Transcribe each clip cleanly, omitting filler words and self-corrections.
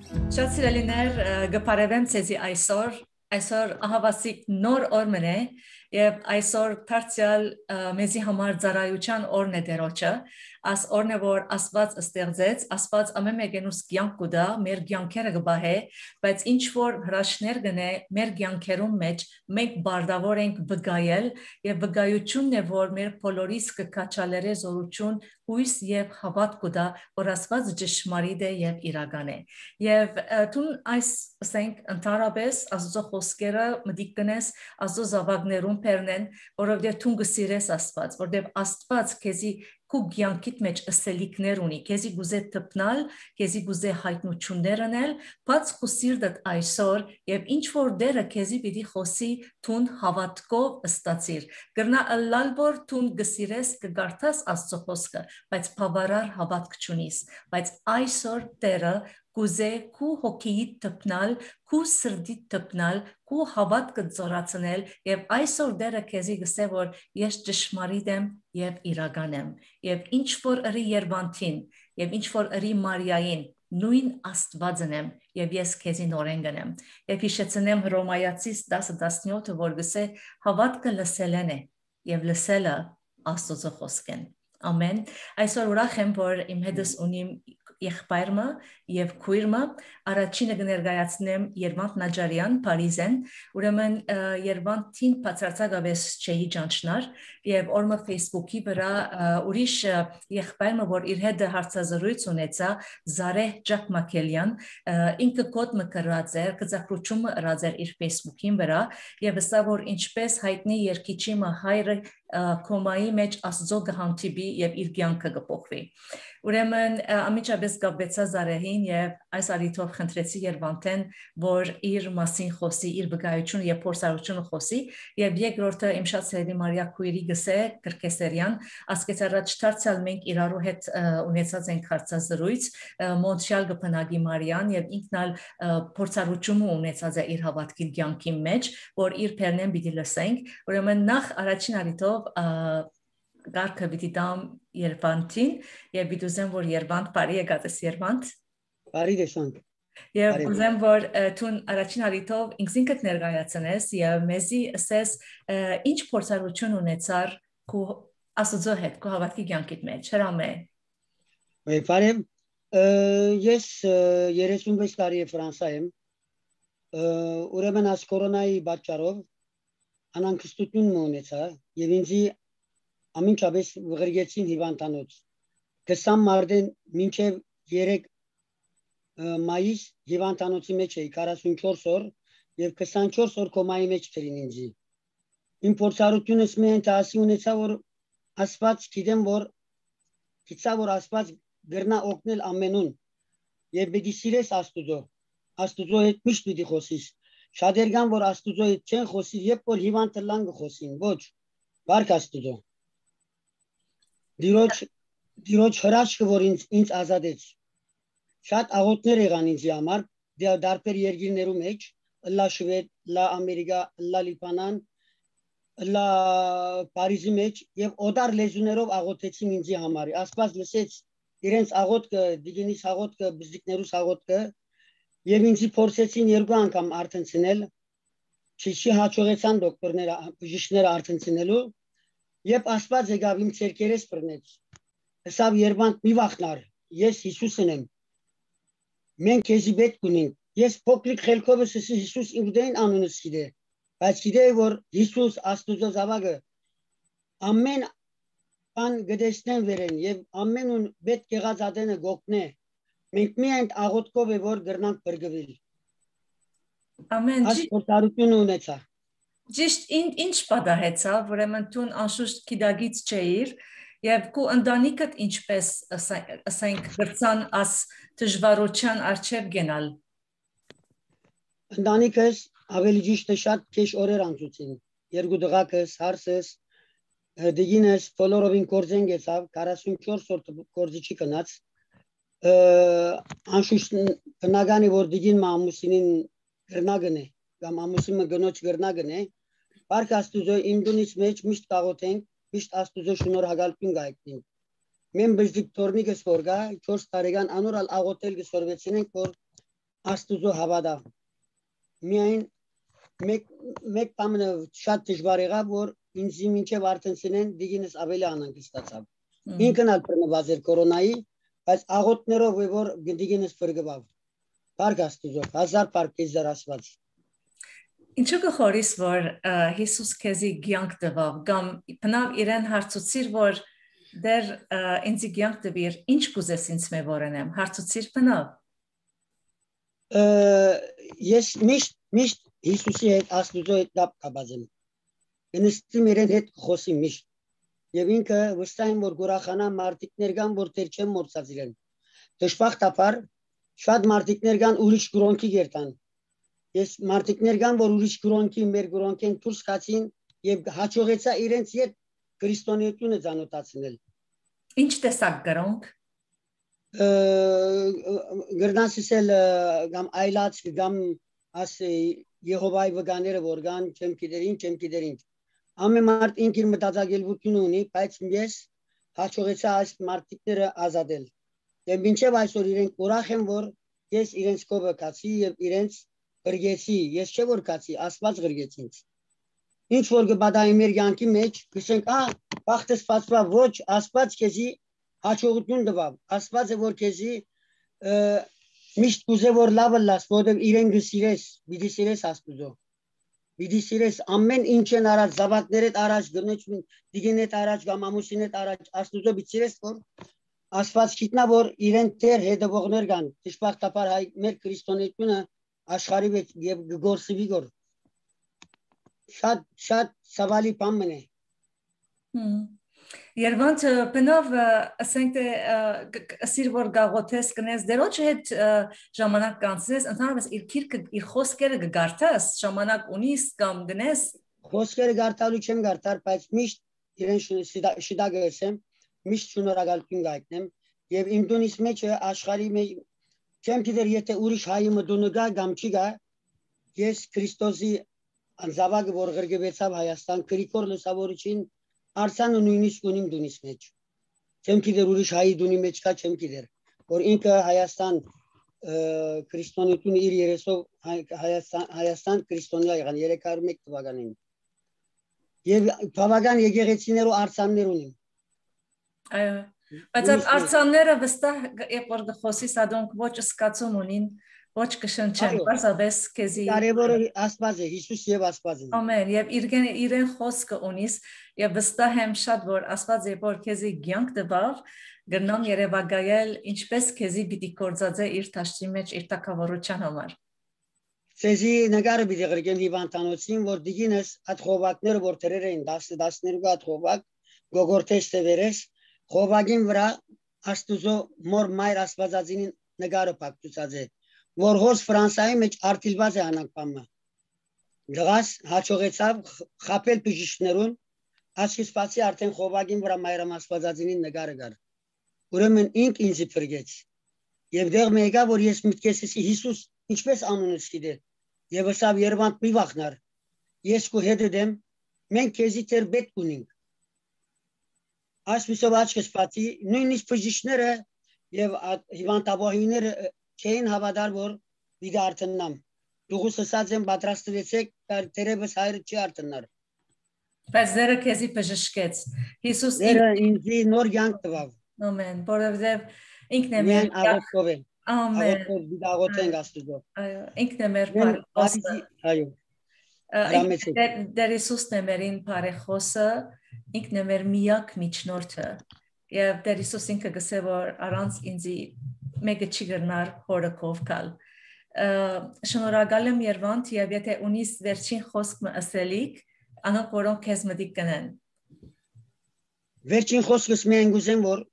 Շատ սիրելիներ, գպարևեմ ցեզի այսօր ահավասիկ նոր օրմն է եւ այսօր դարձյալ մեզի համար ծառայության օրն է դերոջը աս օրն է որ Աստված ստեղծեց Աստված ամեն մեկենուս կյանք կուտա մեր կյանքերը կբահե բայց ինչ որ հրաշներ գնե մեր կյանքերում մեջ մենք բարդավոր ենք վգայել եւ վգայությունն է որ մեր բոլորիս կկաչալերե զորություն հույս եւ հավատ կուտա որ Աստված ճշմարիտ է եւ իրական է եւ տուն այս ասենք ընդհանրապես Աստծո խոսքերը մտիկ կնես Աստծո զավակներուն բերնեն որովհետեւ տուն գսիրես Աստված որովհետեւ Աստված քեզի քու կյանքիդ մեջ ըսելիքներ ունի քեզի գուզե տպնալ քեզի գուզե հայտնություններ անել բաց քու սիրտդ այսօր եւ ինչ որ դերը քեզի պիտի խոսի տուն հավատքով ըստացիր գրնա ըլլալ որ տուն գսիրես կգարտաս Աստծո խոսքը բայց բավարար հավատք չունիս բայց այսօր դերը կուզե քու հոգիիդ տպնալ, քու սրդիդ տպնալ, քու հավատքը ծորացնել եւ այսօր դերը քեզի գսե որ ես ճշմարիտ եմ եւ իրական եմ եւ ինչ որ ըրի Երվանտին եւ ինչ որ ըրի Մարիային նույն Աստվածն եմ եւ ես քեզի նորեն գնեմ եւ հիշեցնեմ Հռոմայացիս 10:17 որ գսե հավատքը լսելն է եւ լսելը Աստծո խոսքն ամեն այսօր ուրախ եմ որ իմ հետս ունիմ եղբայրը եւ քույրը առաջինը կներկայացնեմ Երվանտ Նաջարյան Փարիզեն ուրեմն Երվանտին բացարձակապես չէի ճանչնար եւ օրը Facebook-ի վրա ուրիշ եղբայրը որ իր հետ հարցազրույց ունեցա Զարե Ջակմակելյան ինքը կոդ մկրած էր գծակրուչումը ըրած էր իր Facebook-ին վրա եւ հսա որ ինչպես հայտնի երկիչի հայրը կոմայի մեջ Աստծո գհանտիբի եւ իր կյանքը կփոխվի ուրեմն ամիջապես գաբեցա Զարեհին եւ այս արիթով խնդրեցի Երվանտեն որ իր մասին խոսի իր վկայությունը եւ փորձառությունը խոսի եւ երկրորդը իմ շատ սիրելի Մարիա Քույրի գսե Կրկեսերյան ասկեց առաջ դարձյալ մենք իրարու հետ ունեցած ենք հարցազրույց Մոնտրեալ գտնագի Մարիան եւ ինքնալ փորձառությունը ունեցած է իր հավատքի կյանքի մեջ որ իր բերնեն պիտի լսենք ուրեմն նախ առաջին արիթով Գարքը պիտի դամ Երվանտին եւ պիտի ուզեմ որ Երվանտ բարի եկած ես Երվանտ բարի տեսանք եւ ուզեմ որ տուն առաջին արիթով ինքնիդ ներկայացնես եւ մեզի ասես ինչ փորձառություն ունեցար քո Աստծո հետ քո հավատքի կյանքիդ մեջ հրամե բարեմ ես 36 տարի է Ֆրանսա եմ ուրեմն աս կորոնայի պատճառով անհանգստություն ունեցա եւ ինձի ամենքաբես վղրգեցին հիվանդանոց 20 մարտին մինչև 3 մայիս հիվանդանոցի մեջ էի 44 օր եւ 24 օր կոմայի մեջ դրին ինձի իմ փորձառությունս մեն տասի ունեցա որ Աստված գիտեմ որ գիտա որ Աստված գրնա օգնել ամենուն եւ պիտի սիրես Աստուծո հետ միշտ պիտի խոսիս շատերգան որ Աստուծո հետ չեն խոսի երբ որ հիվանդը լան խոսին ոչ բարք Աստուծո Դիրոջ հրաշքը որ ինձ ազատեց շատ աղոթներ եղան ինձ համար դարբեր երկիրներու մեջ լա շվեդ լա ամերիկա լա լիբանան լա Փարիզի մեջ եւ օդար լեզուներով աղոթեցին ինձ համար Աստված լսեց իրենց աղոթքը դիգինիս աղոթքը բզիկներուս աղոթքը եւ ինձ փորձեցին երկու անգամ արթնցնել չի հաջողեցան դոկտորները բժիշկները արթնցնելու Եվ Աստված եկավ իմ ցերկերես բռնեց հսավ Երվանտ մի վախնար ես Հիսուսն եմ մենք քեզի պետք ունենք ես փոքրիկ խելքովս Հիսուս ինքնին անունս գիտե բայց գիտե որ Հիսուս Աստուծո զավակը ամեն բան գտեսնեն վերեն եւ ամենուն պետք եղած ադենը գոտնե մենք միայն աղոթքով է որ գրնանք բրգվել ամեն աստորություն ունեցա Ճիշտ ինչ պատահեցավ, ուրեմն տուն անշուշտ գիտագից չէիր եւ քո ընտանիքդ ինչպես ասենք գրցան աս դժվարության արչեւ գնալ Ընտանիքս ավելի ճիշտ է շատ քեշ օրեր անցուցին երկու դղակս հարսս դիգինս բոլորովին կորձեն գեցավ 44 օր կորձի չի կնաց անշուշտ բնականի որ դիգին մամուսինին գրնագն է կամ ամուսինը գնոջ գրնագն է Բարք Աստուծո իմ դունից մեջ միշտ կաղոթենք, միշտ Աստուծո շնորհակալություն գայքնենք։ Մենք բժդիկ թորնիկս որ գա 4 տարեկան անորալ աղոթել գսորվեցինենք որ Աստուծո հավատա։ Միայն մեկ բանը շատ դժվար եղավ, որ ինձ մինչև արդենցնեն դիգինս ավելի անհանգստացավ։ Ինքն էլ բռնված էր կորոնայի, բայց աղոթներով որ դիգինս բրգվավ։ Փառք Աստուծո, հազար փառք Տեր Աստված։ Ինչու գխորիս որ Հիսուս քեզի գյանք տվավ, կամ բնավ իրեն հարցուցիր որ դեր ինձ գյանք տվիր, ինչ կուզես ինձ մե որենեմ, հարցուցիր բնավ։ Ես միշտ Հիսուսի հետ Աստուծո հետ կապ կապազեմ։ Ինստի իրեն հետ խոսի միշտ։ Եվ ինքը վստահ եմ որ գուրախանա մարտիկներ կան որ դեր չեմ մոռացած իրեն։ Դժբախտաբար շատ մարտիկներ կան ուրիշ գրոնքի գերտան։ Ես մարտիկներ կան որ ուրիշ գրոնքի մեր գրոնքեն դուրս կացին եւ հաջողեցա իրենց հետ քրիստոնեությունը ցանոթացնել։ Ինչ տեսակ գրոնք։ Գրնասել կամ այլաց կամ ասի Եհովայի վկաները որ կան չեմ գիտեր ինչ։ Ամեն մարդ ինքն իր մտածելակերպություն ունի, բայց ես հաջողեցա այս մարտիկները ազատել։ Եվ մինչև այսօր իրենք ուրախ են որ ես իրենց կողը կացի եւ իրենց գրգեցի, ես չէ որ կացի, Աստված գրգեց ինձ։ Ինչ որ գբադայի մեր յանքի մեջ, գսենք, բախտը սպասվա, ոչ, Աստված քեզի հաջողություն տվավ, Աստված է որ քեզի միշտ կուզե որ լավը լաս, որովհետև իրեն գսիրես, պիտի սիրես Աստուծո։ Պիտի սիրես ամեն ինչ են արած, զավակներդ առաջ, գնոջին, դիգենեդ առաջ, կամ ամուսինեդ առաջ, Աստուծո պիտի սիրես որ Աստված գիտնա որ իրեն դեր հետևողներ կան, դժբախտաբար հայ մեր քրիստոնեությունը աշխարհի մեջ եւ գործի գոր շատ սավալի բան մնե Երբանց բնավ ասենք թե ասիր որ գաղոթես կնես դերոջ հետ ժամանակ կանցնես ընդհանրապես իր քիրքը իր խոսքերը գարտաս ժամանակ ունիս կամ գնես խոսքերը գարտալու չեմ գարտար բայց միշտ իրեն շիդագեսեմ միշտ շնորհակալություն գայտնեմ եւ իմ դունիս մեջ աշխարհի մեջ չեմ գիտեր եթե ուրիշ հայը մդունը գա կամ չի գա ես Քրիստոսի անզավակը որ գրգվեցավ Հայաստան քրիկոր լուսավորիչին արցանը նույնիսկ ունիմ դունիս մեջ չեմ գիտեր ուրիշ հայի դունի մեջ կա չեմ գիտեր որ ինքը Հայաստան քրիստոնեություն իր երեսով Հայաստան քրիստոնյա եղան 301 թվականին եւ բավական եկեղեցիներու արցաններ ունիմ այո բայց այդ արցանները վստահ երբ որ խոսիս ադոնք ոչ սկացում ունին ոչ կշնչեն բարձրապես քեզի կարևորը Աստված է Հիսուս եւ Աստված է ամեն եւ իրեն խոսքը ունիս եւ վստահ եմ շատ որ Աստված է որ քեզի գյանք տվավ գնամ երևակայել ինչպես քեզի պիտի կործածե իր տաշտի մեջ իր տակավորության համար Սեզի նկարը պիտի գրգեմ հիվանդանոցին որ դիգինս այդ խոբակները որ դրեր էին 10-12 հատ խոբակ գողորտես տվերես խոբակին վրա Աստուծո մոր մայր Աստվածածին նկարը պատկուցած է որ հոս Ֆրանսիայի մեջ արտիլված է անակպամը դրաս հաջողեցավ խապել բժիշկներուն ասես բացի արդեն խոբակին վրա մայրամ Աստվածածին նկարը կար ուրեմն ինձ փրկեց եւ դեռ մեկա որ ես մտքեսի Հիսուս ինչպես անունս գիտե եւ ասավ Երևան մի վախնար ես քո հետ եմ մենք քեզի դեր պետք ունենք այսպեսով աչքս բացի նույնիսկ բժիշկները եւ հիվանդաբոհիները չէին հավատալ որ դիգ արտնամ դուղուս ասած եմ պատրաստվեցեք դերևս հայրը չի արտնար բայց դերը քեզի բժշկեց Հիսուս դերը ինձ նոր յանք տվավ ամեն որովհետեւ ինքն է մեր աղոթքով են ամեն աղոթենք Աստուծո այո ինքն է մեր բարեխոսը այո դեր Հիսուսն է մերին բարեխոսը ինքն է մեր միակ միջնորդը եւ դեր Հիսուս ինքը գսե որ առանց ինձի մեկը չի գնար հորը կովկալ շնորհակալ եմ Երվանդ եւ եթե ունիս վերջին խոսք մը ասելիք անոնք որոնք քեզ մտիկ կնեն վերջին խոսքս միայն գուզեմ որ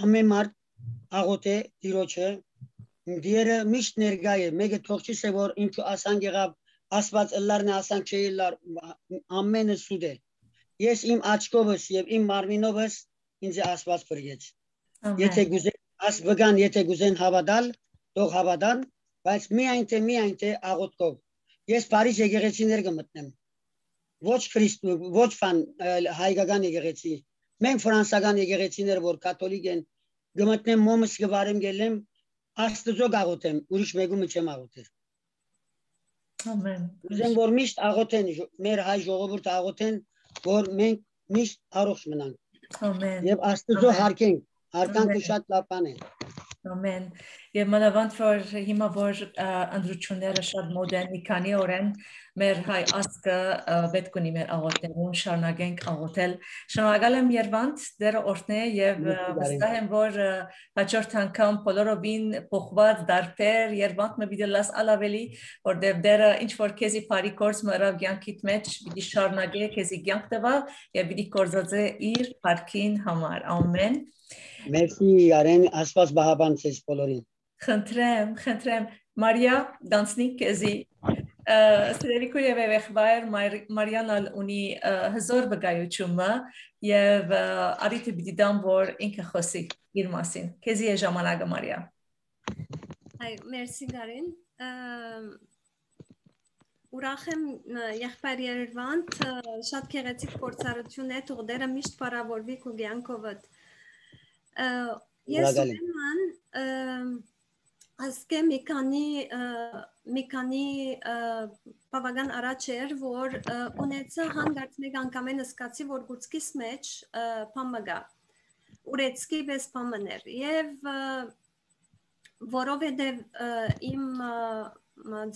ամեն մարդ աղոթե դիրոջը դերը միշտ ներկա է մեկը թող չի սե որ ինչու ասան եղավ Աստված ըլլարն ասան չի ըլլար ամենը սուդ է ես իմ աչքովս եւ իմ մարմինովս ինձ Աստված փրկեց եթե գուզեն ասվգան եթե գուզեն հավատալ թող հավատան բայց միայն թե աղոթքով ես Փարիզ եկեղեցիներ կմտնեմ ոչ քրիստո ոչ ֆան հայկական եկեղեցի մենք ֆրանսական եկեղեցիներ որ կաթոլիկ են գմտնեմ մոմս գվարեմ գելեմ Աստծո գաղութեմ, ուրիշ մեկում չեմ աղոթեր։ Ամեն։ Ուզեմ որ միշտ աղոթեն, մեր հայ ժողովուրդը աղոթեն, որ մենք միշտ առողջ մնանք։ Ամեն։ Եվ Աստծո հարգենք, հարկանքը Ամեն։ շատ լավ բան է։ Ամեն։ Եվ մանավանդ որ հիմա որ ընդրությունները շատ մոդ են, մի քանի օր են, մեր հայ ազգը պետք ունի մեր աղոթներում շարունակենք աղոթել։ Շնորհակալ եմ Երվանդ, դեր օրհնե եւ վստահ եմ որ հաջորդ անգամ բոլորովին փոխված դարբեր Երվանդ մը պիտի լաս ալավելի, որտեղ դերը ինչ որ քեզի բարի կորս մրավ կյանքիդ մեջ պիտի շարունակե քեզի կյանք տվա եւ պիտի կորզածե իր բարքին համար։ Ամեն։ Մերսի Արեն, Աստված բահաբան ցես բոլորին։ Խնդրեմ, Մարիա, դանցնի քեզի։ Սերևիկու եւ եղբայր Մարիանալ ունի հզոր վկայությունը եւ արիթը պիտի դամ որ ինքը խոսի իր մասին։ Քեզի է ժամանակը Մարիա։ Այ, մերսի Գարին։ Ուրախ եմ եղբայր Երևանդ, շատ գեղեցիկ փորձառություն է, թող դերը միշտ բարավորվի քո կյանքովդ։ Ես ուրեմն ասկե մի քանի բավական առաջ էր, որ ունեցա հանգարց մեկ անգամեն սկացի, որ գուցկիս մեջ պամագա, ուրեցկի բես պամներ, և որովհետև իմ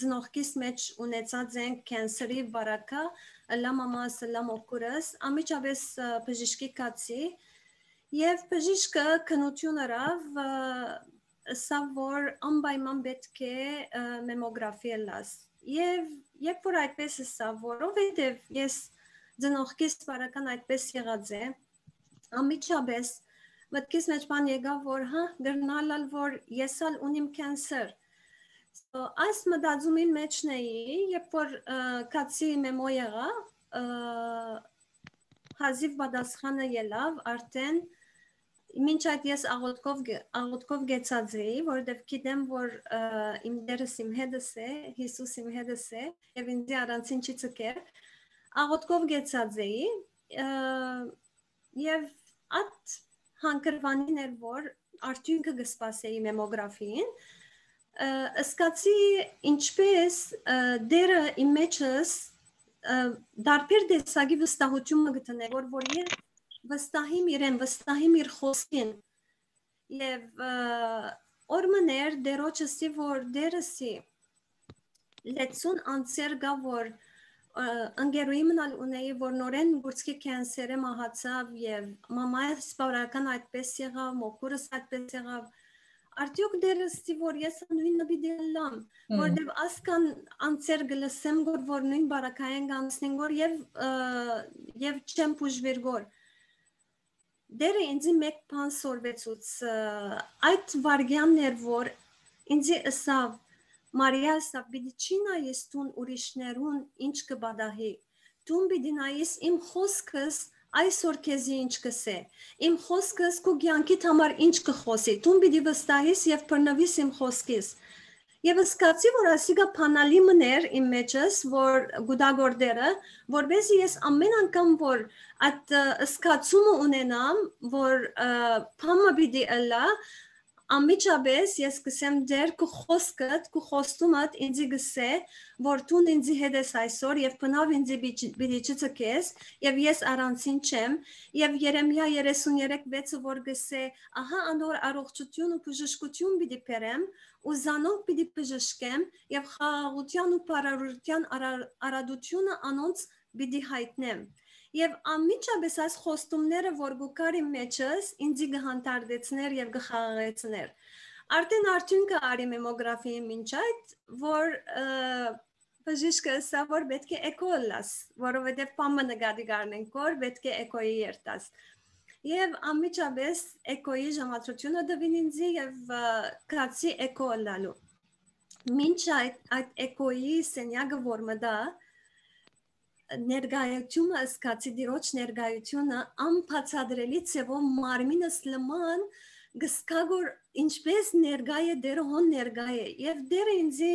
ձնողքիս մեջ ունեցած ենք կենսերի վարակա, լամ ամաս, լամ օկուրս, ամիջավես բժիշկի կացի, և բժիշկը քնություն արավ, սա որ անպայման պետք է մեմոգրաֆիա լաս, և երբ որ այդպես սա, որովհետև ես ձնողքիս վարական այդպես եղած է, ամիջավես մտքիս մեջ բան եկավ, որ գրնալալ, որ ես ալ ունիմ կենսեր, այս մտածումի մեջն էի, երբ որ կացի մեմո եղա, հազիվ պատասխանը ելավ, արդեն մինչ այդ ես աղոթքով գեցած էի, որովհետև գիտեմ, որ իմ դերս իմ հետս է, Հիսուս իմ հետս է, և ինձի առանցին չի ցկեր, աղոթքով գեցած էի, և այդ հանգրվանին էր, որ արդյունքը կսպասեի մեմոգրաֆիին, սկացի ինչպես դերը իմ մեջս դարբեր տեսակի վստահությունը գտնե, որ ես վստահիմ իրեն, վստահիմ իր խոսքին, և օրմներ դերոչսի, որ դերսի լեցուն անցեր գա, որ ընգերուի մնալ ունեի, որ նորեն գուրցքի կենսերը մահացավ և մամայս բավարական այդպես եղավ, մոքուրս այդպես եղավ, արդյոք դերսի, որ ես նույնը պիտի լամ, որտև ասկան անցեր գլսեմ գոր, որ նույն բարակային գանցնին գոր և չեմ պուժվիր գոր, դերը ինձի մեկ պան սորվեցուց, այդ վարգյանն էր, որ ինձի ըսավ, Մարիա ըսավ, պիտի չի նայիս տուն ուրիշներուն ինչ կբադահի, տուն պիտի նայիս իմ խոսքս այսօր քեզի ինչ կսե, իմ խոսքս քո կյանքիդ համար ինչ կխոսի, տուն պիտի վստահիս և բռնվիս իմ խոսքիս, և սկացի, որ ասիկա փանալի մներ իմ մեջս, որ գուդագորդերը, որբեսի ես ամեն անգամ, որ այդ սկացումը ունենամ, որ պամը պիտի ըլա, ամիջապես ես կսեմ դեր քո խոսքդ, քո խոստումդ ինձի գսե, որ տուն ինձի հետ ես այսօր և բնավ ինձի պիտի չցկես և ես առանցին չեմ և Երեմիա 33:6 որ գսե, ահա անոր առողջություն ու բժշկություն պիտի բերեմ ու զանով պիտի բժշկեմ և խաղաղության ու բարարության արադությունը անոնց պիտի հայտնեմ և ամիջապես այս խոստումները, որ գուկար իմ մեջս, ինձի գհանդարտեցներ և գխաղաղեցներ։ Արդեն արդյունքը արի մեմոգրաֆիի մինչ այդ, որ բժիշկը ասա, որ պետք է էկո լաս, որովհետև պամը նկատի գարնենք, որ պետք է էկոյի երտաս։ Եվ ամիջապես էկոյի ժամացությունը դվին ինձի և կացի էկո լալու։ Մինչ այդ էկոյի սենյակը որ մտա, ներգայությունը սկացի դիրոջ ներգայությունը անբացատրելի ցևով մարմինս լման գսկա որ ինչպես ներգայ է դերը հոն ներգայ է եւ դերը ինձի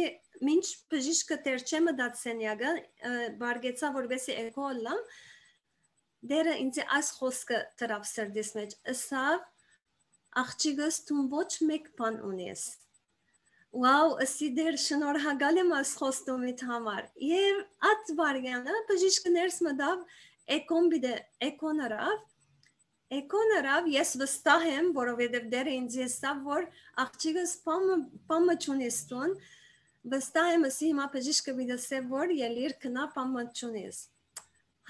մինչ բժիշկը դեր չեմ դած սենյակը բարգեցա որբեսի էկո լամ դերը ինձի այս խոսքը դրավ սրդիս մեջ ասավ աղջիկս դու ոչ մեկ բան ունես Wow, սիդեր շնորհակալ եմ այս խոստումիդ համար։ Եվ այդ վարյանը բժիշկը ներս մտավ էկոնարավ ես վստահ եմ, որովհետև դերը ինձ եսավ, որ աղջիկս պամը չունիստուն, վստահ եմ ասի հիմա բժիշկը բիդասե, որ ելիր կնա պամը չունիս։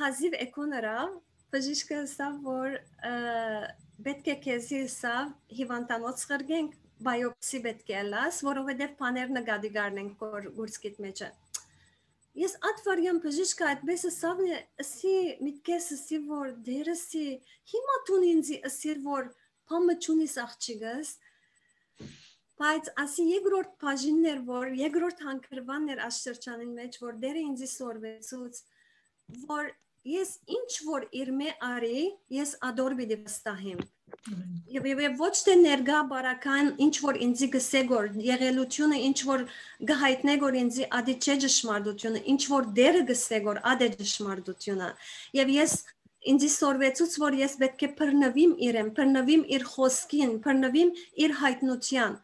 Հազիվ էկոնարավ, բժիշկը ասավ, որ պետք է քեզի ասավ հիվանդանոց խրգենք, բայոպսի պետք է լաս, որովհետև բաներ նկատի գարնենք գուրցքիդ մեջը։ Ես այդ վարյան բժիշկը այդպես ասավ ասի միտքես ասի որ դերսի հիմա տուն ինձի ասիր որ պամը չունիս աղջիկս բայց ասի երկրորդ բաժիններ որ երկրորդ հանգրվաններ աշխրջանին մեջ որ դերը ինձի սորվեցուց որ ես ինչ որ իրմե արի ես ադոր բիդի վստահեմ եւ ոչ թե ներգա բարական ինչ որ ինձի գսեգոր եղելությունը ինչ որ գահիտնե գոր ինձի ադի չէ ճշմարտությունը ինչ որ դերը գսեգոր ադե ճշմարտությունը եւ ես ինձի սորվեցուց որ ես պետք է բռնվիմ իրեն բռնվիմ իր խոսքին բռնվիմ իր հայտնության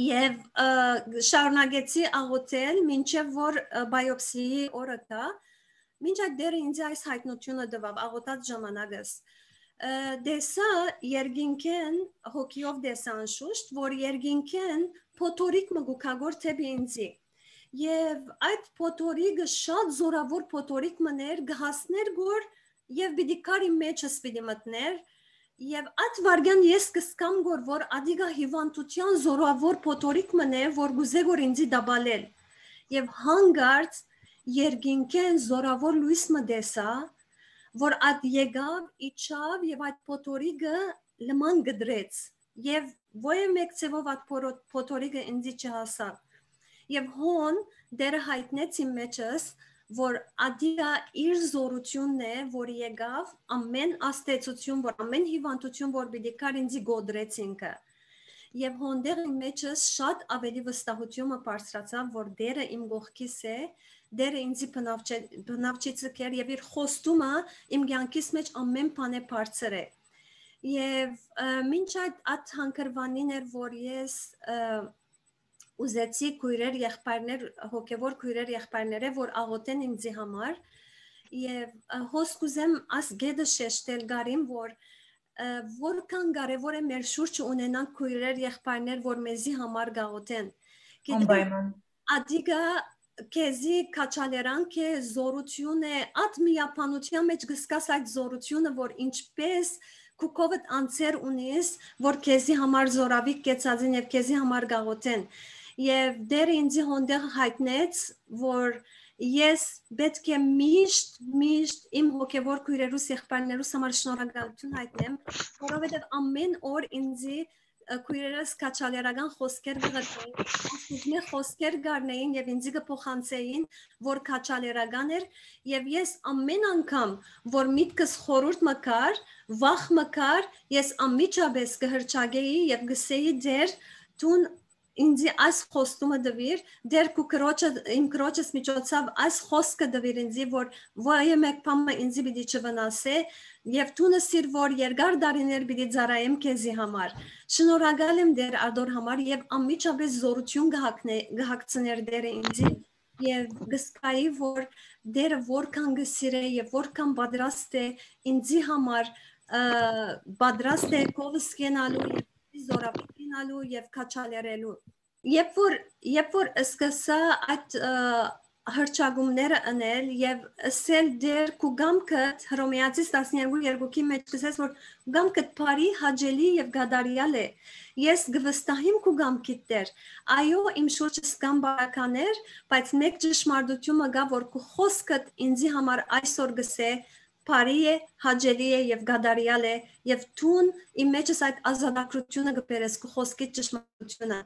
եւ շարունակեցի աղոթել մինչեւ որ բայոպսիի օրը կա մինչ այդ դերը ինձ այս հայտնությունը տվավ աղոթած ժամանակս դեսա երգինքեն հոգիով դեսան շուշտ որ երգինքեն փոթորիկ մգուքագոր թեպի ինձի եւ այդ փոթորիկը շատ զորավոր փոթորիկ մներ գահասներ գոր եւ պիտի կարի մեջս պիտի մտներ եւ այդ վարգան ես կսկամ գոր որ ադիգա հիվանդության զորավոր փոթորիկ մներ որ գուզե գոր ինձի դաբալել եւ հանգարց երգինքեն զորավոր լույս մը դեսա որ այդ եկավ իջավ եւ այդ փոթորիկը լման գդրեց եւ ոյ մեկ ծևով այդ փոթորիկը ինձի չհասավ եւ հոն դերը հայտնեց իմ մեջս որ ադիա իր զորությունն է որ եկավ ամեն աստեցություն որ ամեն հիվանդություն որ պիտի կար ինձի գոդրեց ինքը եւ հոնդեր իմ մեջս շատ ավելի վստահությունը բարձրացավ որ դերը իմ գողքիս է դերը ինձի բնավճի ծկեր եւ իր խոստումը իմ կյանքիս մեջ ամեն բան է բարձր է եւ մինչ այդ հանգրվանին էր որ ես ուզեցի քույրեր եղբայրներ հոգեվոր քույրեր եղբայրները որ աղոթեն ինձի համար եւ հոսք ուզեմ աս գեդը շեշտել գարին որ որքան կարեւոր է մեր շուրջը ունենանք քույրեր եղբայրներ որ մեզի համար գաղոթեն անպայման ադիգա քեզի քաչալերանք է զորություն է այդ միապանության մեջ գսկաս այդ զորությունը որ ինչպես քուկովդ անցեր ունես որ քեզի համար զորավիկ կեցածին եւ քեզի համար գաղոթեն եւ դեր ինձի հոնդեղ հայտնեց որ ես պետք է միշտ իմ հոգեվոր քույրերուս եղբայրներուս համար շնորհակալություն հայտնեմ որովհետեւ ամեն օր ինձի քույրերս քաչալերական խոսքեր գտային խոսքեր գարնեին եւ ինձ կփոխանցեին որ քաչալերական էր եւ ես ամեն անգամ որ միտքս խորուրդ մկար վախ մկար ես ամիջապես կհրճագեի եւ գսեի դեր տուն ինձի այս խոստումը դվիր դեր քու քրոջը իմ քրոջս միջոցով այս խոսքը դվիր ինձի որ ոյ մեկ բամը ինձի պիտի չվնասե եւ տունը սիր որ երկար դարիներ պիտի ծառայեմ քեզի համար շնորհակալ եմ դեր ադոր համար եւ ամիջապես զորություն գահակցներ դերը ինձի եւ գսկայի որ դերը որքան գսիրե եւ որքան պատրաստ է ինձի համար պատրաստ է կովսկենալու զորավիկինալու եւ քաչալերելու երբ որ սկսա այդ հրճագումները անել եւ ասել դեր կուգամքը հռոմեացիս 12:2-ի մեջ ասես որ կուգամքը բարի հաջելի եւ գադարյալ է ես գվստահիմ կուգամքիդ դեր այո իմ շուրջս կան բարականեր բայց մեկ ճշմարտությունը գա որ քու խոսքդ ինձի համար այսօր գսե բարի է հաջելի է եւ գադարյալ է եւ տուն իմ մեջս այդ ազատագրությունը գբերես քու խոսքի ճշմարտությունը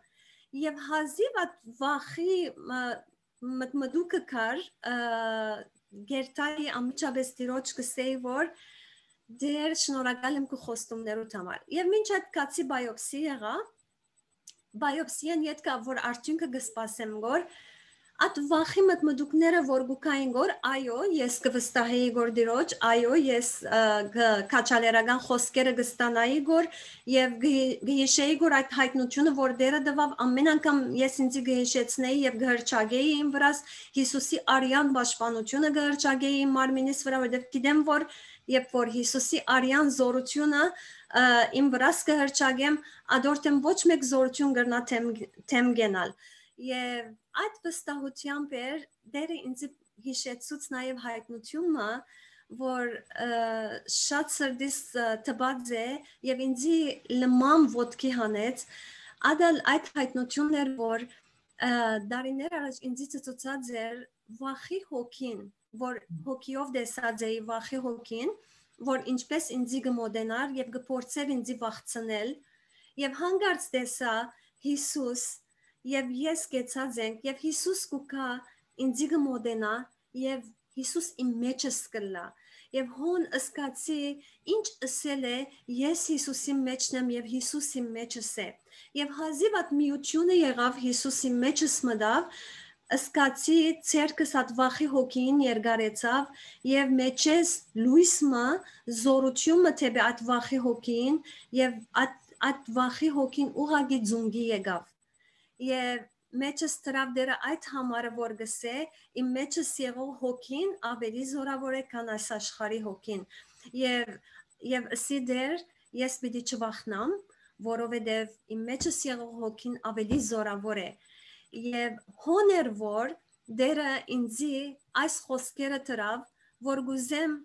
եւ հազիվ այդ վախի մտմդուկը կար գերտայի ամիջապես տիրոջ կսեի որ դեր շնորհակալ եմ քու խոստումներուդ համար եւ մինչ այդ կացի բայոպսի եղա բայոպսիան յետքա որ արդյունքը կսպասեմ գոր At վախի մտմդուկները որ գուկային գոր այո ես կվստահեի գոր դիրոջ այո ես քաչալերական խոսքերը կստանայի գոր եւ գհիշեի գոր այդ հայտնությունը որ դերը դվավ ամեն անգամ ես ինձ գհիշեցնեի եւ գհրճագեի իմ վրաս Հիսուսի արյան պաշտպանությունը գհրճագեի իմ մարմինիս վրա որովհետեւ գիտեմ որ երբ որ Հիսուսի արյան զորությունը իմ վրաս գհրճագեմ ադորտեմ ոչ մեկ զորություն գրնա թեմ գենալ եւ այդ վստահությամբ էր դերը ինձ հիշեցուց նաև հայտնությունը որ շատ սրտիս տված է եւ ինձ լման ոտքի հանեց ադալ այդ հայտնությունն էր որ դարիներ առաջ ինձ ցույցած էր վախի հոգին որ հոգիով դեսած էի վախի հոգին որ ինչպես ինձ գմոդենար եւ գործեր ինձ վախցնել եւ հանգարց դեսա Հիսուս Եվ ես գեցած ենք, եւ Հիսուս կուկա ինձի գմոդենա, եւ Հիսուս իմ մեջս կլա, եւ հոն ըսկացի ինչ ըսել է, ես Հիսուսի մեջն եմ եւ Հիսուս իմ մեջս է, եւ հազիվ այդ միությունը եղավ Հիսուսի մեջս մտավ, ըսկացի ցերկս այդ վախի հոգին երգարեցավ, եւ մեջես լույսը զորությունը թեպե այդ վախի հոգին, եւ այդ վախի հոգին ուղագի ձունգի եկավ Եվ մեջս տրավ դերը այդ համարը որ գսե իմ մեջս եղող հոգին ավելի զորավոր է քան այս աշխարհի հոգին եւ ասի դեր ես պիտի չվախնամ որովհետեւ իմ մեջս եղող հոգին ավելի զորավոր է եւ հոներ որ դերը ինձի այս խոսքերը տրավ որ գուզեմ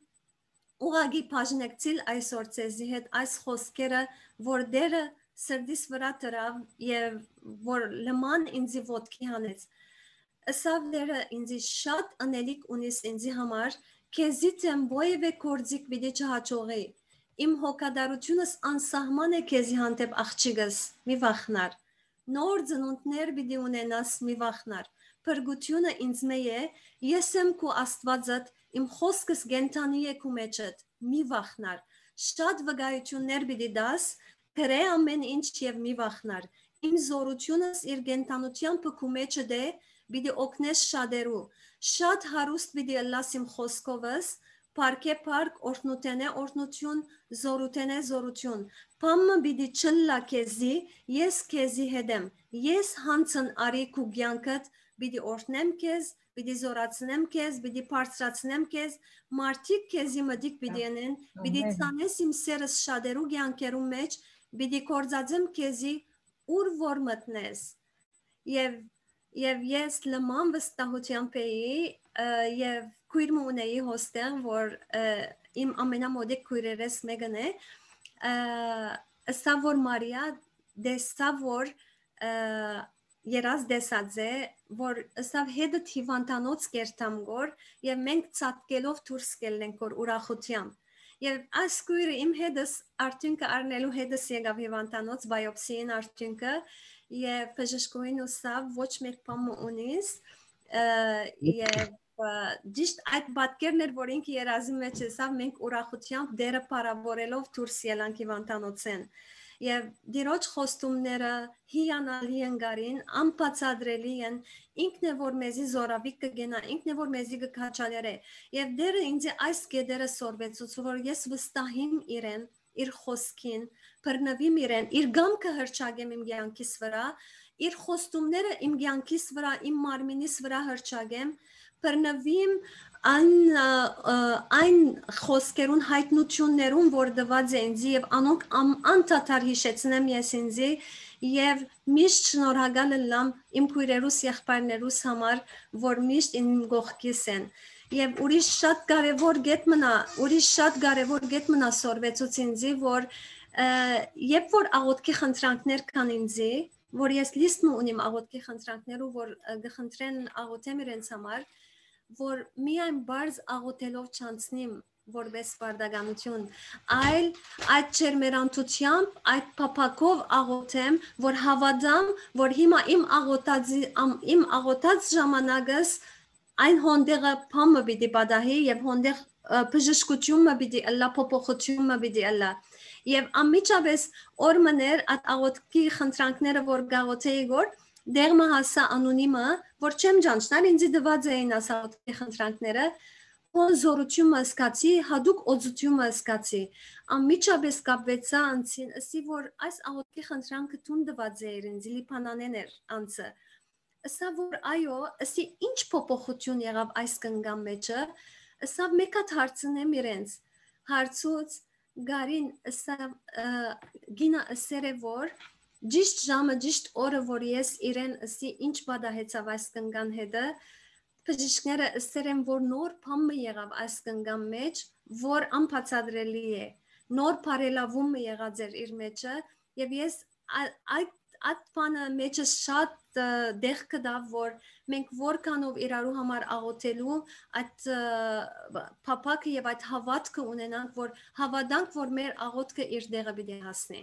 ուղագի բաժնեկցիլ այսօր ցեզի հետ այս խոսքերը որ դերը սրդիս վրա տրավ եւ որ լման ինձի ոտքի հանեց ասավ դերը ինձի շատ անելիք ունիս ինձի համար քեզի դեմ ովևէ կորձիկ պիտի չհաջողի իմ հոգադարությունս անսահման է քեզի հանդեպ աղջիկս մի վախնար նոր ծնունդներ պիտի ունենաս մի վախնար փրկությունը ինձ մե է ես եմ քո Աստվածդ իմ խոսքս գենթանի է քո մեջդ մի վախնար շատ վկայություններ պիտի դաս Գրե ամեն ինչ եւ մի վախնար իմ զորությունս իր գենտանությամբ քո մեջը դե պիտի օգնես շատերու շատ հարուստ պիտի լաս իմ խոսքովս Պարքե պարք օրհնութենե օրհնություն զորութենե զորություն Պամը պիտի չլա քեզի ես քեզի հետեմ ես հանցն արի քո կյանքդ պիտի օրհնեմ քեզ պիտի զորացնեմ քեզ պիտի բարձրացնեմ քեզ մարդիկ քեզի մտիկ պիտի անեն պիտի ցանես իմ սերս շատերու կյանքերու մեջ Պիտի կործածեմ քեզի ուր որ մտնես եւ ես լման վստահությամբ էի եւ քույր ունեի հոստեղ որ իմ ամենամոդիկ քույրերս մեկն է ըսա որ Մարիա դեսա որ երազ դեսած է որ ըսա հետը հիվանդանոց կերտամ գոր եւ մենք ցածկելով դուրս գելենք որ ուրախությամբ Եվ այս քույրը իմ հետս արդյունքը առնելու հետս եկավ հիվանդանոց բայոպսիին արդյունքը եւ բժշկուհին ուսավ ոչ մեկ բան ունիս եւ ճիշտ այդ պատկերն էր որ ինքը երազի մեջ եսավ մենք ուրախությամբ դերը parավորելով դուրս ելանք հիվանդանոցեն եւ դիրոջ խոստումները հիանալի են գարին անբացատրելի են ինքն է որ մեզի զորավիկ կգենա ինքն է որ մեզի կքաչալերե եւ դերը ինձ այս գեդերը սորվեցուց որ ես վստահիմ իրեն իր խոսքին բռնվիմ իրեն իր գամքը հրճագեմ իմ կյանքիս վրա իր խոստումները իմ կյանքիս վրա իմ մարմինիս վրա հրճագեմ բռնվիմ այն խոսքերուն հայտնություններուն որ դված է ինձ եւ անոնք անդադար հիշեցնեմ ես ինձ եւ միշտ շնորհակալ եմ իմ քույրերուս եղբայրներուս համար որ միշտ իմ գողքիս են եւ ուրիշ շատ կարեւոր գետ մնա սորվեցուց ինձ որ երբ որ աղոթքի խնդրանքներ կան ինձ որ ես լիստ ունիմ աղոթքի խնդրանքներու որ գխնդրեն աղոթեմ իրենց համար որ միայն բարձ աղոթելով չանցնիմ որպես բարդականություն այլ այդ չերմերանտությամբ այդ փափակով աղոթեմ որ հավատամ որ հիմա իմ աղոթած ժամանակս այն հոնդեղը փամը պիտի պատահի եւ հոնդեղ բժշկությունը պիտի ըլլա փոփոխությունը պիտի ըլլա եւ անմիջապես օրմներ այդ աղոթքի խնդրանքները որ գաղոթեի գոր դեղմը հասա անոնիմը, որ չեմ ճանչնալ, ինձ դված էին ասաոտքի խնդրանքները, ոն զորությունը սկացի, հադուկ օծությունը սկացի, ամիջապես կապվեցա անցին, ըսի որ այս աղոտքի խնդրանքը տուն դված էր ինձ, լիպանանեն էր անցը, ըսա որ այո, ըսի ինչ փոփոխություն եղավ այս կնգամ մեջը, ըսա մեկ հատ հարցնեմ իրենց, հարցուց գարին ըսա գինա ըսեր է որ ճիշտ ժամը, ճիշտ օրը, որ ես իրեն ըսի ինչ բադահեցավ այս կնգան հետը, բժիշկները ըսեր են, որ նոր բամը եղավ այս կնգան մեջ, որ անբացատրելի է, նոր բարելավումը եղած էր իր մեջը, եւ ես այդ բանը մեջը շատ դեղ կդավ, որ մենք որքանով իրարու համար աղոթելու այդ փափակը եւ այդ հավատքը ունենանք, որ հավատանք, որ մեր աղոթքը իր դեղը պիտի հասնի։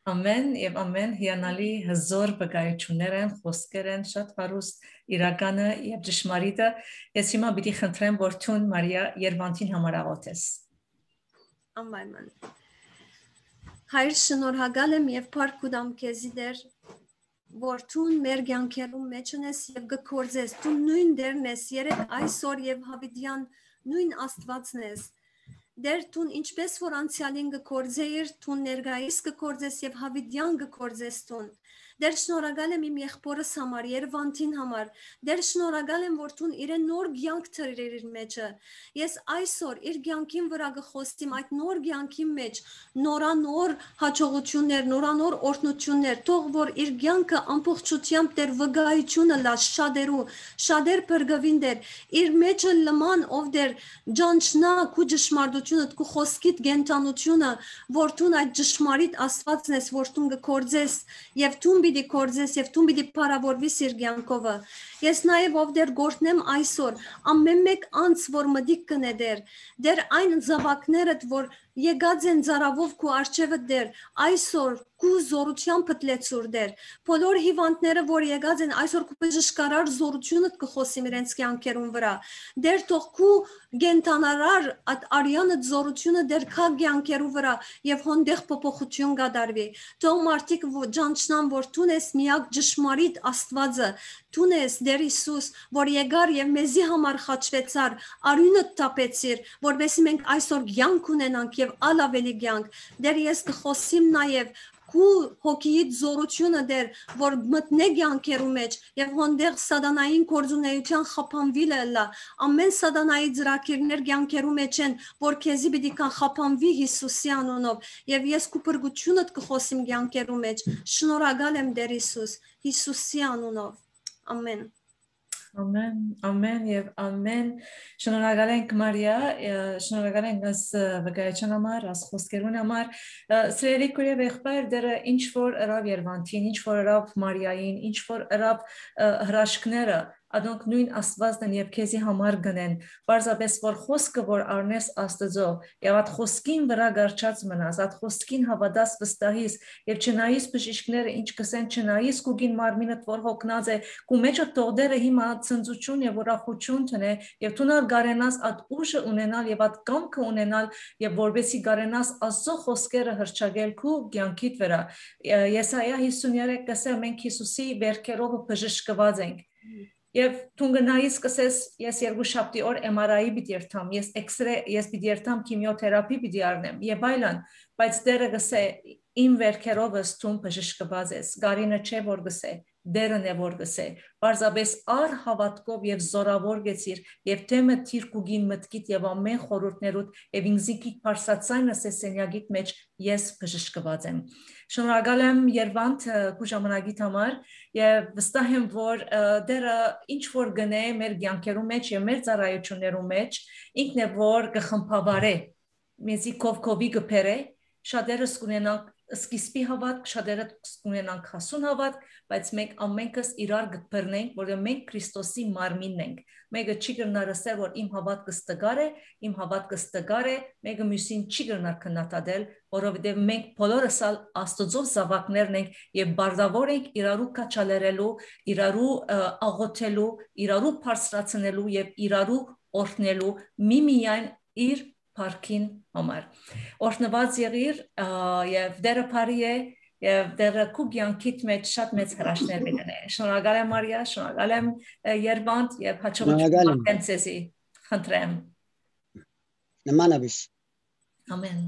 Ամեն եւ ամեն հիանալի հզոր բգայություններ են, խոսքեր են, շատ հարուստ իրականը եւ ճշմարիտը։ Ես հիմա պիտի խնդրեմ, որ Թուն Մարիա Երվանտին համար աղոթես։ Անպայման։ Հայր շնորհակալ եմ եւ փառք ու քեզի դեր, որ Թուն մեր կյանքերում մեջ ունես եւ գործես, Թուն նույն դերն ես, երեք այսօր եւ հավիտյան նույն Աստվածն ես։ Դեր Թուն ինչպես որ անցյալին գործեիր, Թուն ներկայիս գործես եւ հավիտյան գործես Թուն։ Դեր շնորհակալ եմ իմ եղբորս համար, Երվանտին համար։ Դեր շնորհակալ եմ, որ Թուն իրեն նոր կյանք թրեր իր մեջը։ Ես այսօր իր կյանքին վրա գխոսեմ այդ նոր կյանքի մեջ, նորանոր հաջողություններ, նորանոր օրհնություններ, թող որ իր կյանքը ամբողջությամբ դեր վկայությունը լա շատերու, շատեր բրգվին դեր, իր մեջը լման ով դեր ջանչնա քու ճշմարտությունը, քու խոսքիդ գենտանությունը, որ Թուն այդ ճշմարիտ Աստվածն ես, որ Թուն գործես եւ Թուն պիտի գործես եւ Թուն պիտի փառավորվիս իր կյանքովը։ Ես նաեւ ով դեր գործնեմ այսօր ամեն մեկ անց որ մդիկ կնե դեր այն զավակներդ որ եկած են ծարավով քու արջևը դեր այսօր քու զորությամբ պտլեցուր դեր բոլոր հիվանդները որ եկած են այսօր քու բժշկարար զորությունդ կխոսիմ իրենց կյանքերուն վրա դեր թող քու գենտանարար այդ արյանը զորությունը դեր քա կյանքերու վրա եւ հոնդեղ փոփոխություն կդարվի թող մարդիկ ջանչնան որ Թուն ես միակ ճշմարիտ Աստվածը Թուն ես դեր Հիսուս որ եկար եւ մեզի համար խաչվեցար արյունը տապեցիր որովհետեւ մենք այսօր կյանք ունենանք եւ ալավելի կյանք դեր ես կխոսիմ նաեւ քու հոգիից զորությունը դեր որ մտնե կյանքերու մեջ եւ հոնդեղ սատանային կորձունեության խափանվիլը լա ամեն սատանայի ծրակիրներ կյանքերու մեջ են որ քեզի պիտի կան խափանվի Հիսուսի անունով եւ ես քու բրգությունդ կխոսիմ կյանքերու մեջ շնորհակալ եմ դեր Հիսուս Հիսուսի անունով ամեն Ամեն, ամեն եւ ամեն շնորհակալ ենք Մարիա, շնորհակալ ենք այս վկայության համար, այս խոսքերուն համար, սիրելի քույր եղբայր, դերը ինչ որ հրավ Երվանտին, ինչ որ հրավ Մարիային, ինչ որ հրավ հրաշքները Adonk նույն Աստվածն են եւ քեզի համար գնեն բարձրապես որ խոսքը որ առնես Աստծո եւ այդ խոսքին վրա գարչած մնաս այդ խոսքին հավատաս վստահիս եւ չնայես բժիշկները ինչ կսեն չնայես քուգին մարմինդ որ հոգնած է քու մեջը տողդերը հիմա ցնծություն եւ ուրախություն տնե եւ դու գարենաս այդ ուժը ունենալ եւ այդ կամքը ունենալ եւ որբեսի գարենաս Աստծո խոսքերը հրճագել քու կյանքիդ վրա Եսայա 53 կսե մենք Հիսուսի վերքերով բժշկված ենք Եվ թունգնայից կսես ես երկու շաբթի օր MRI պիտի երթամ, ես X-ray, ես պիտի երթամ քիմիոթերապի պիտի առնեմ, եւ այլն, բայց դերը գսե իմ վերքերովս թուն բժշկված ես, գարինը չէ որ գսե, դերն է որ գսե, բարձրապես առ հավատքով եւ զորավոր գեցիր եւ թեմը թիրկուգին մտքիդ եւ ամեն խորհուրդներուդ եւ ինձիկի փարսացայնը սենյագիտ մեջ ես բժշկված եմ։ Շնորհակալ եմ Երվանտ քու ժամանակիդ համար եւ վստահ եմ որ դերը ինչ որ գնե մեր կյանքերու մեջ եւ մեր ծառայություններու մեջ ինքն է որ կխմբավարե մեզի կովկովի գբերե շատերս կունենանք սկիզբի հավատք շատերը կունենանք հասուն հավատք բայց մենք ամենքս իրար գբրնենք որ մենք Քրիստոսի մարմինն ենք մեկը չի գնար ասել որ իմ հավատքս տգար է իմ հավատքս տգար է մեկը մյուսին չի գնար քննադատել որովհետեւ մենք բոլորս Աստծո զավակներն ենք եւ բարձրավոր ենք իրարու կաչալերելու իրարու աղոթելու իրարու բարձրացնելու եւ իրարու օրհնելու միմիայն իր Parkin համար օրհնված եղիր եւ դերը բարի է եւ դերը քուգյանքիդ մեջ շատ մեծ հրաշքներ ունենե շնորհակալ եմ Մարիա շնորհակալ եմ Երվանդ եւ հաջողություն ցեզի խնդրեմ նմանաբես ամեն